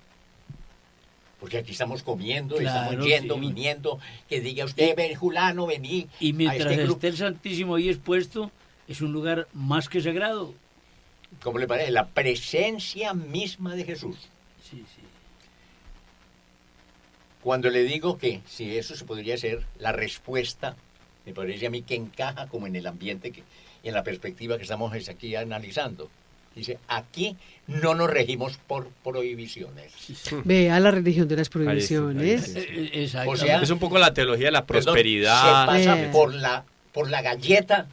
Porque aquí estamos comiendo, Claro, estamos yendo, sí. viniendo, que diga usted, ven, Julano, vení. Y a mientras este grupo. esté el Santísimo ahí expuesto, es un lugar más que sagrado. ¿Cómo le parece? La presencia misma de Jesús. Sí. Cuando le digo que si eso se podría hacer, la respuesta me parece a mí que encaja como en el ambiente y en la perspectiva que estamos aquí analizando. Dice, aquí no nos regimos por prohibiciones. Vea la religión de las Ahí prohibiciones. sí. Exacto. O sea, Es un poco la teología de la Perdón, prosperidad. se pasa Eh. por la galleta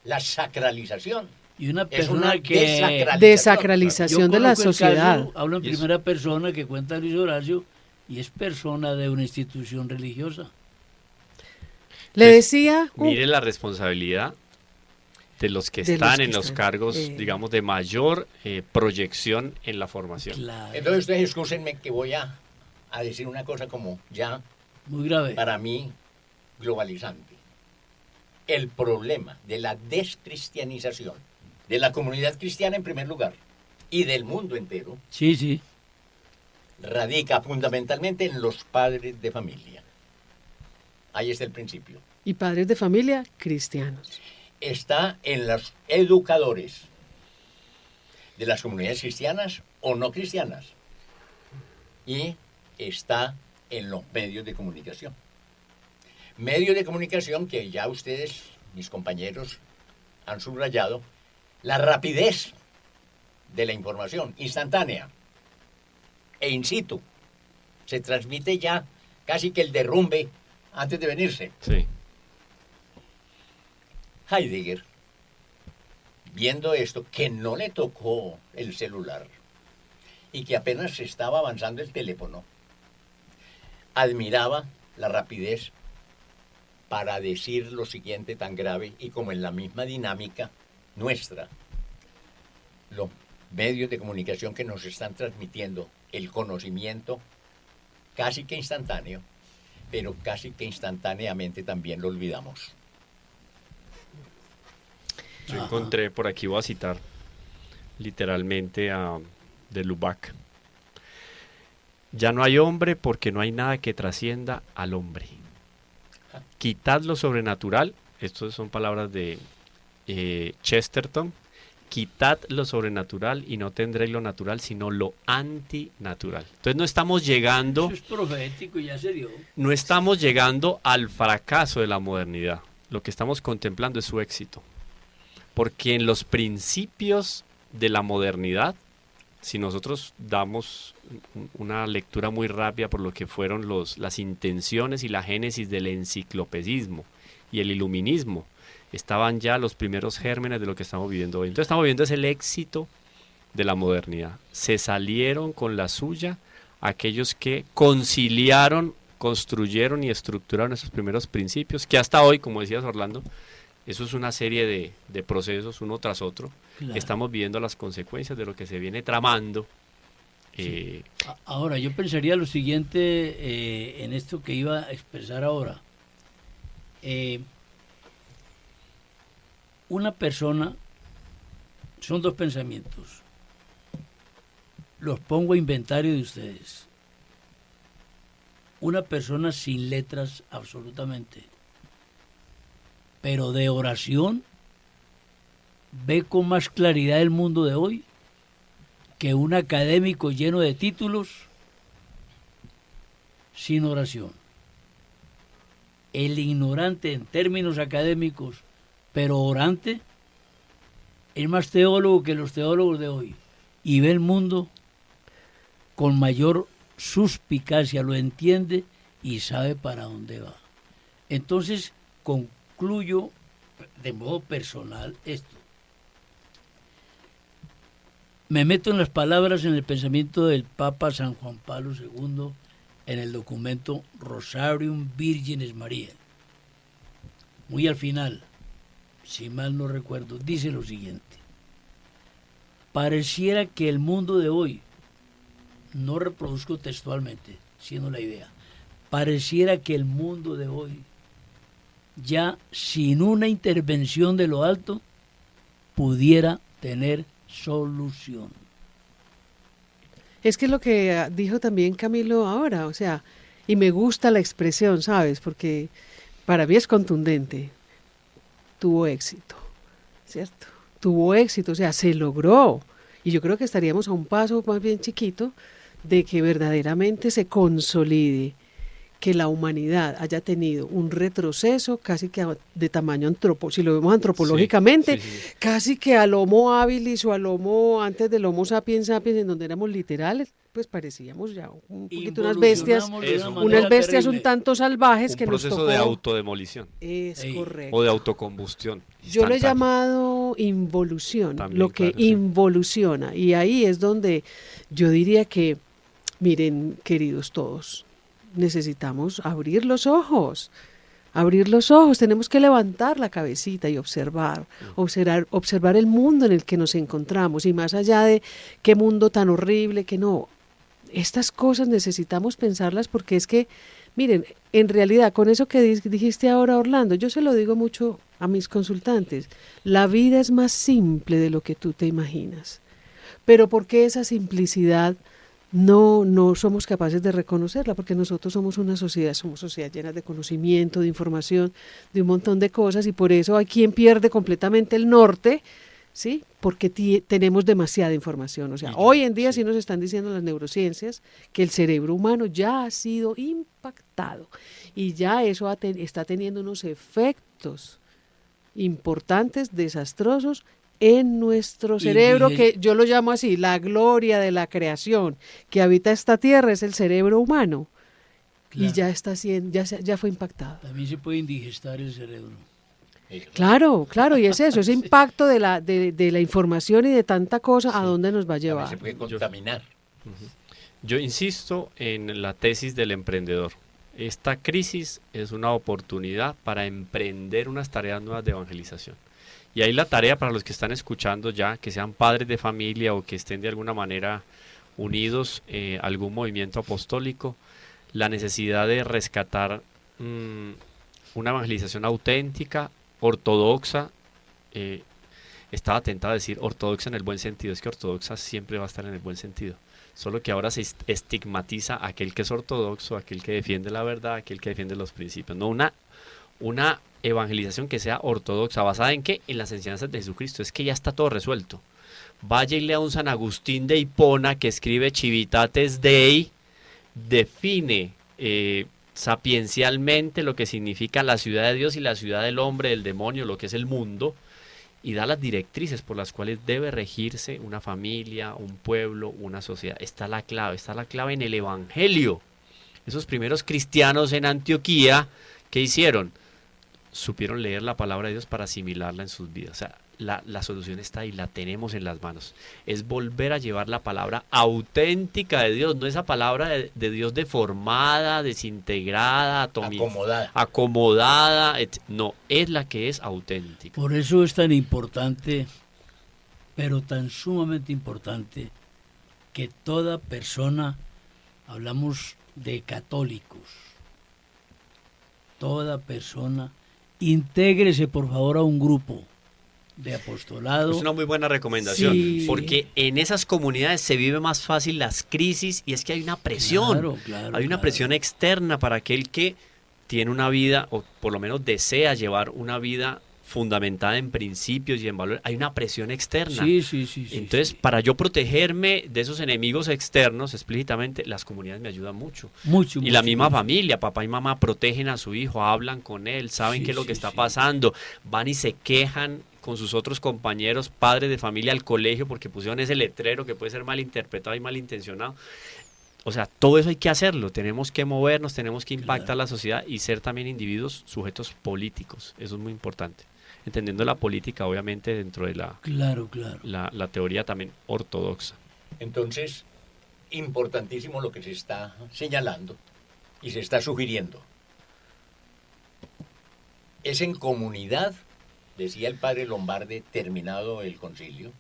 la sacralización. Y una Es una persona que... Desacralización de la conozco el sociedad. caso, hablo en Y eso- primera persona que cuenta Luis Horacio, y es persona de una institución religiosa. Le decía, Mire la responsabilidad de los que De los están que en los están, cargos, digamos, de mayor proyección en la formación. Claro, Entonces ustedes excúsenme que voy a decir una cosa como ya muy grave. para mí globalizante. El problema de la descristianización de la comunidad cristiana en primer lugar y del mundo entero Sí, sí. radica fundamentalmente en los padres de familia. Ahí está el principio. Y padres de familia cristianos. Está en los educadores de las comunidades cristianas o no cristianas. Y está en los medios de comunicación. Medios de comunicación que ya ustedes, mis compañeros, han subrayado, la rapidez de la información, instantánea e in situ. Se transmite ya casi que el derrumbe antes de venirse. Sí. Heidegger, viendo esto, que no le tocó el celular y que apenas se estaba avanzando el teléfono, admiraba la rapidez para decir lo siguiente tan grave y como en la misma dinámica nuestra, los medios de comunicación que nos están transmitiendo el conocimiento casi que instantáneo, pero casi que instantáneamente también lo olvidamos. Yo encontré, por aquí voy a citar literalmente de Lubac. Ya no hay hombre porque no hay nada que trascienda al hombre. Quitad lo sobrenatural, estas son palabras de Chesterton, quitad lo sobrenatural y no tendréis lo natural, sino lo antinatural. Entonces no estamos llegando, Eso es profético, ya se dio. no estamos llegando al fracaso de la modernidad. Lo que estamos contemplando es su éxito. Porque en los principios de la modernidad, si nosotros damos una lectura muy rápida por lo que fueron las intenciones y la génesis del enciclopedismo y el iluminismo, estaban ya los primeros gérmenes de lo que estamos viviendo hoy. Entonces estamos viviendo es el éxito de la modernidad. Se salieron con la suya aquellos que conciliaron, construyeron y estructuraron esos primeros principios, que hasta hoy, como decías Orlando, eso es una serie de procesos uno tras otro. Claro. Estamos viendo las consecuencias de lo que se viene tramando. Ahora, yo pensaría lo siguiente en esto que iba a expresar ahora. Una persona, son dos pensamientos. Los pongo a inventario de ustedes. Una persona sin letras absolutamente, pero de oración, ve con más claridad el mundo de hoy que un académico lleno de títulos sin oración. El ignorante en términos académicos, pero orante, es más teólogo que los teólogos de hoy y ve el mundo con mayor suspicacia, lo entiende y sabe para dónde va. Entonces, concluyo de modo personal esto. Me meto en las palabras, en el pensamiento del Papa San Juan Pablo II en el documento Rosarium Virgenes Maria. Muy al final, si mal no recuerdo, dice lo siguiente. Pareciera que el mundo de hoy, no reproduzco textualmente, sino la idea, pareciera que el mundo de hoy, ya sin una intervención de lo alto, pudiera tener solución. Es que lo que dijo también Camilo ahora, o sea, y me gusta la expresión, ¿sabes? Porque para mí es contundente. Tuvo éxito, ¿cierto? Tuvo éxito, o sea, se logró. Y yo creo que estaríamos a un paso más bien chiquito de que verdaderamente se consolide, que la humanidad haya tenido un retroceso casi que de tamaño si lo vemos antropológicamente, Sí. casi que al Homo habilis o al Homo, antes del Homo sapiens sapiens, en donde éramos literales, pues parecíamos ya un poquito unas bestias, Involucionamos de Eso. una unas manera bestias un terrible. tanto salvajes Un que nos proceso tocó. de autodemolición Es Ey. correcto. o de autocombustión. Yo lo he instantánea. llamado involución, También, lo que claro, sí. involuciona. Y ahí es donde yo diría que, miren, queridos todos, necesitamos abrir los ojos. abrir los ojos, tenemos que levantar la cabecita y observar el mundo en el que nos encontramos, y más allá de qué mundo tan horrible, que no, estas cosas necesitamos pensarlas, porque es que, miren, en realidad, con eso que dijiste ahora, Orlando, yo se lo digo mucho a mis consultantes, la vida es más simple de lo que tú te imaginas, pero ¿por qué esa simplicidad no somos capaces de reconocerla? Porque nosotros somos sociedad llena de conocimiento, de información, de un montón de cosas, y por eso hay quien pierde completamente el norte, ¿sí? Porque tenemos demasiada información. O sea, hoy en día sí nos están diciendo las neurociencias que el cerebro humano ya ha sido impactado, y ya eso está teniendo unos efectos importantes, desastrosos, en nuestro cerebro, que yo lo llamo así, la gloria de la creación que habita esta tierra es el cerebro humano. Claro. Y ya está ya fue impactado. También se puede indigestar el cerebro. Claro, y es eso, ese impacto de la información y de tanta cosa, sí. ¿A dónde nos va a llevar? Se puede contaminar. Yo insisto en la tesis del emprendedor. Esta crisis es una oportunidad para emprender unas tareas nuevas de evangelización. Y ahí la tarea para los que están escuchando ya, que sean padres de familia o que estén de alguna manera unidos a algún movimiento apostólico, la necesidad de rescatar una evangelización auténtica, ortodoxa. Estaba tentado a decir ortodoxa en el buen sentido, es que ortodoxa siempre va a estar en el buen sentido, solo que ahora se estigmatiza a aquel que es ortodoxo, aquel que defiende la verdad, aquel que defiende los principios. No, una evangelización que sea ortodoxa, ¿basada en qué? En las enseñanzas de Jesucristo. Es que ya está todo resuelto. Vaya y lea un San Agustín de Hipona que escribe Civitates Dei, define sapiencialmente lo que significa la ciudad de Dios y la ciudad del hombre, del demonio, lo que es el mundo, y da las directrices por las cuales debe regirse una familia, un pueblo, una sociedad. Está la clave en el Evangelio. Esos primeros cristianos en Antioquía, ¿qué hicieron? Supieron leer la palabra de Dios para asimilarla en sus vidas. O sea, la solución está ahí, la tenemos en las manos. Es volver a llevar la palabra auténtica de Dios, no esa palabra de Dios deformada, desintegrada, acomodada. No, es la que es auténtica. Por eso es tan importante, pero tan sumamente importante, que toda persona, hablamos de católicos, toda persona, intégrese por favor a un grupo de apostolado. Es una muy buena recomendación, sí. Porque en esas comunidades se vive más fácil las crisis, y es que hay una presión, hay una presión externa para aquel que tiene una vida, o por lo menos desea llevar una vida fundamentada en principios y en valores. Hay una presión externa. Sí. Entonces, para yo protegerme de esos enemigos externos, explícitamente, las comunidades me ayudan mucho. Y la misma familia, papá y mamá protegen a su hijo, hablan con él, saben qué es lo que está pasando, van y se quejan con sus otros compañeros, padres de familia, al colegio, porque pusieron ese letrero que puede ser malinterpretado y malintencionado. O sea, todo eso hay que hacerlo, tenemos que movernos, tenemos que impactar la sociedad y ser también individuos sujetos políticos. Eso es muy importante. Entendiendo la política, obviamente, dentro de la teoría también ortodoxa. Entonces, importantísimo lo que se está señalando y se está sugiriendo. Es en comunidad, decía el padre Lombardi, terminado el concilio,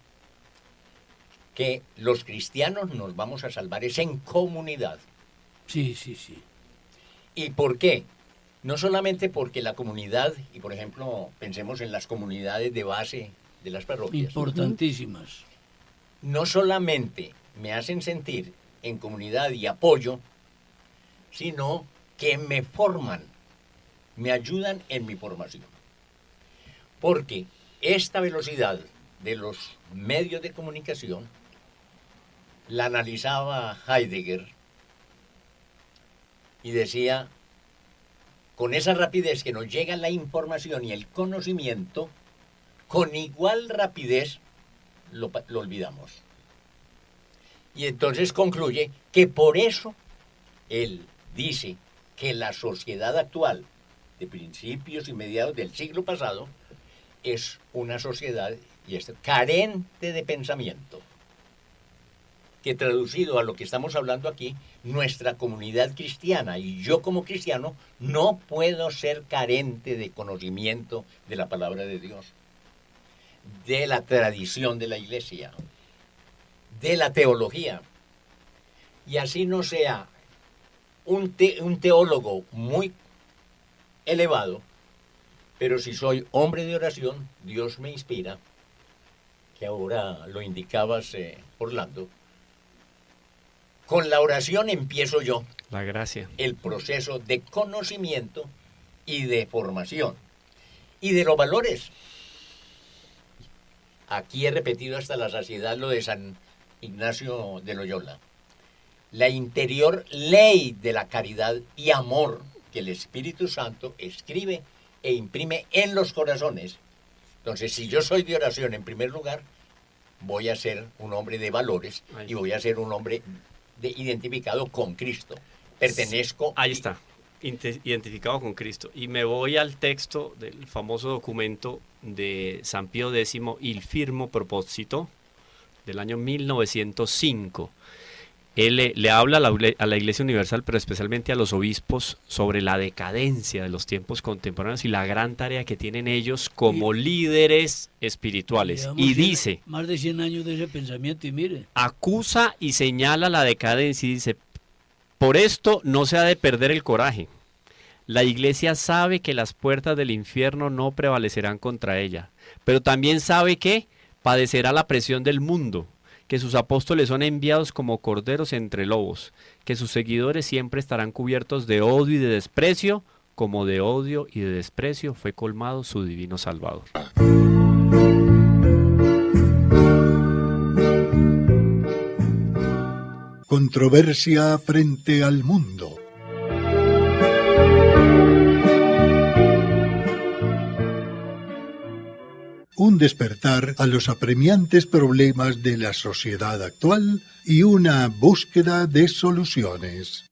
que los cristianos nos vamos a salvar, es en comunidad. Sí. ¿Y por qué? No solamente porque la comunidad, y por ejemplo, pensemos en las comunidades de base de las parroquias. Importantísimas. No solamente me hacen sentir en comunidad y apoyo, sino que me forman, me ayudan en mi formación. Porque esta velocidad de los medios de comunicación la analizaba Heidegger y decía: con esa rapidez que nos llega la información y el conocimiento, con igual rapidez lo olvidamos. Y entonces concluye que por eso él dice que la sociedad actual, de principios y mediados del siglo pasado, es una sociedad carente de pensamiento. que traducido a lo que estamos hablando aquí, nuestra comunidad cristiana y yo como cristiano no puedo ser carente de conocimiento de la palabra de Dios, de la tradición de la iglesia, de la teología. Y así no sea un teólogo muy elevado, pero si soy hombre de oración, Dios me inspira, que ahora lo indicabas, Orlando. Con la oración empiezo yo La gracia. el proceso de conocimiento y de formación y de los valores. Aquí he repetido hasta la saciedad lo de San Ignacio de Loyola. La interior ley de la caridad y amor que el Espíritu Santo escribe e imprime en los corazones. Entonces, si yo soy de oración en primer lugar, voy a ser un hombre de valores y voy a ser un hombre identificado con Cristo. Pertenezco. Ahí está, identificado con Cristo. Y me voy al texto del famoso documento de San Pío X, Il Firmo Proposito, del año 1905. Él le habla a la Iglesia Universal, pero especialmente a los obispos, sobre la decadencia de los tiempos contemporáneos y la gran tarea que tienen ellos como líderes espirituales. Y dice, más de 100 años de ese pensamiento y mire. Acusa y señala la decadencia y dice, por esto no se ha de perder el coraje. La Iglesia sabe que las puertas del infierno no prevalecerán contra ella, pero también sabe que padecerá la presión del mundo, que sus apóstoles son enviados como corderos entre lobos, que sus seguidores siempre estarán cubiertos de odio y de desprecio, como de odio y de desprecio fue colmado su divino Salvador. Controversia frente al mundo. Un despertar a los apremiantes problemas de la sociedad actual y una búsqueda de soluciones.